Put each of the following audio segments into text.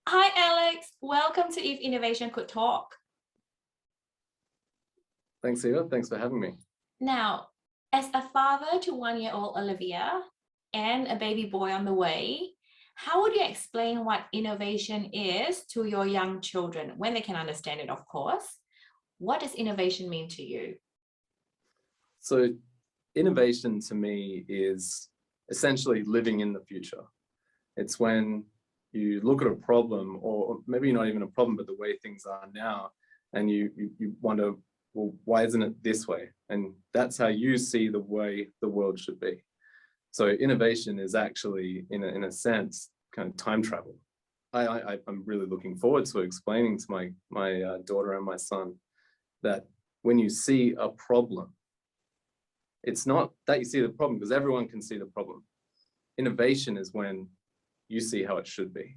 Hi, Alex. Welcome to If Innovation Could Talk. Thanks, Eva. Thanks for having me. Now, as a father to 1-year-old Olivia and a baby boy on the way, how would you explain what innovation is to your young children when they can understand it, of course? What does innovation mean to you? So innovation to me is essentially living in the future. It's when you look at a problem, or maybe not even a problem, but the way things are now, and you wonder, well, why isn't it this way? And that's how you see the way the world should be. So innovation is actually, in a sense, kind of time travel. I'm really looking forward to explaining to my daughter and my son that when you see a problem, it's not that you see the problem, because everyone can see the problem. Innovation is when you see how it should be.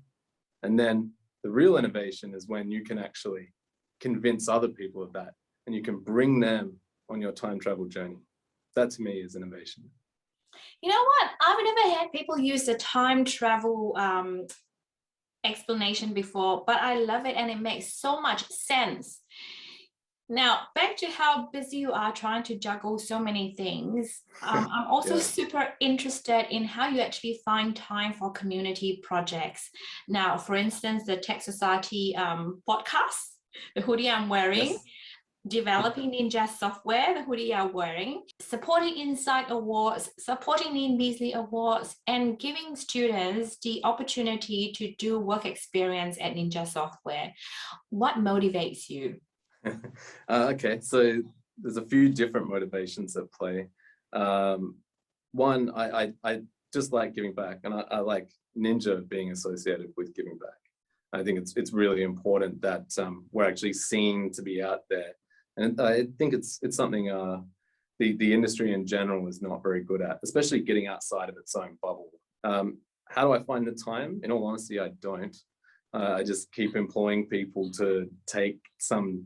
And then the real innovation is when you can actually convince other people of that, and you can bring them on your time travel journey. That to me is innovation. You know what? I've never had people use the time travel explanation before, but I love it and it makes so much sense. Now, back to how busy you are trying to juggle so many things. I'm also super interested in how you actually find time for community projects. Now, for instance, the Tech Society podcast, the hoodie I'm wearing, developing Ninja software, the hoodie I'm wearing, supporting Insight Awards, supporting the Beasley Awards, and giving students the opportunity to do work experience at Ninja Software. What motivates you? Okay, so there's a few different motivations at play. One, I just like giving back, and I like Ninja being associated with giving back. I think it's really important that we're actually seen to be out there, and I think it's something the industry in general is not very good at, especially getting outside of its own bubble. How do I find the time? In all honesty, I don't. I just keep employing people to take some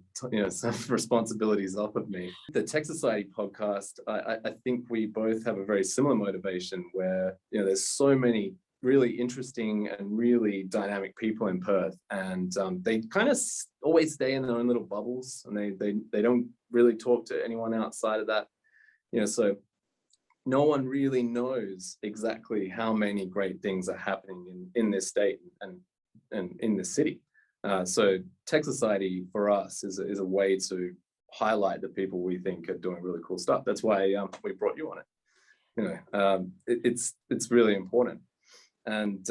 responsibilities off of me. The Tech Society podcast, I think we both have a very similar motivation, where there's so many really interesting and really dynamic people in Perth, and they kind of always stay in their own little bubbles, and they don't really talk to anyone outside of that. So no one really knows exactly how many great things are happening in this state and in the city. So Tech Society for us is a way to highlight the people we think are doing really cool stuff. That's why we brought you on it. It's really important. And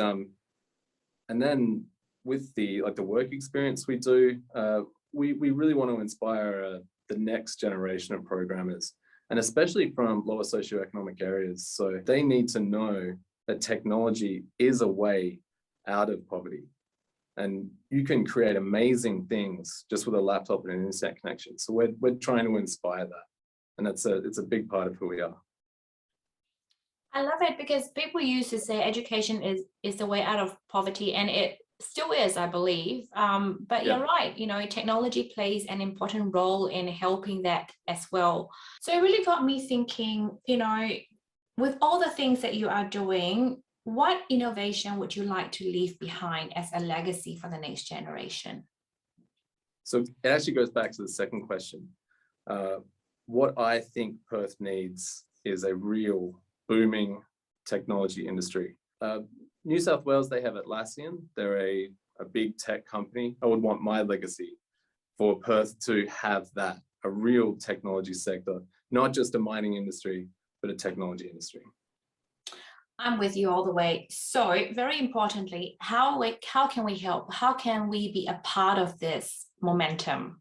then with the work experience we do, we really want to inspire the next generation of programmers, and especially from lower socioeconomic areas. So they need to know that technology is a way out of poverty. And you can create amazing things just with a laptop and an internet connection. So we're trying to inspire that, and it's a big part of who we are. I love it, because people used to say education is the way out of poverty, and it still is, I believe. But you're right, technology plays an important role in helping that as well. So it really got me thinking, with all the things that you are doing, what innovation would you like to leave behind as a legacy for the next generation? So it actually goes back to the second question. What I think Perth needs is a real booming technology industry. New South Wales, they have Atlassian. They're a big tech company. I would want my legacy for Perth to have that, a real technology sector, not just a mining industry, but a technology industry. I'm with you all the way. So very importantly, how can we help? How can we be a part of this momentum?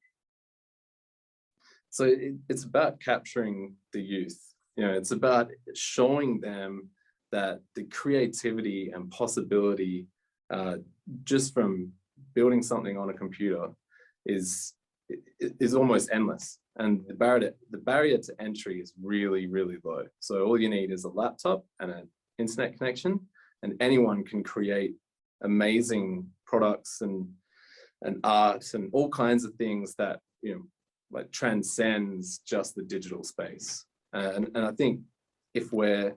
So it's about capturing the youth. It's about showing them that the creativity and possibility just from building something on a computer is almost endless. And the barrier to entry is really, really low. So all you need is a laptop and an internet connection, and anyone can create amazing products and art and all kinds of things that transcends just the digital space. And I think if we're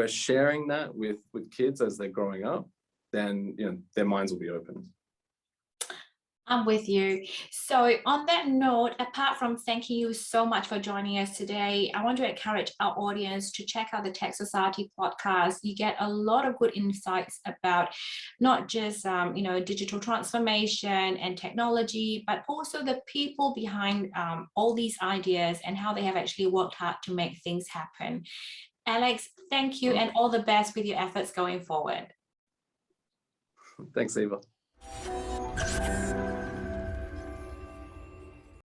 sharing that with kids as they're growing up, then their minds will be opened. I'm with you. So on that note, apart from thanking you so much for joining us today, I want to encourage our audience to check out the Tech Society podcast. You get a lot of good insights about not just digital transformation and technology, but also the people behind all these ideas and how they have actually worked hard to make things happen. Alex, thank you and all the best with your efforts going forward. Thanks, Eva.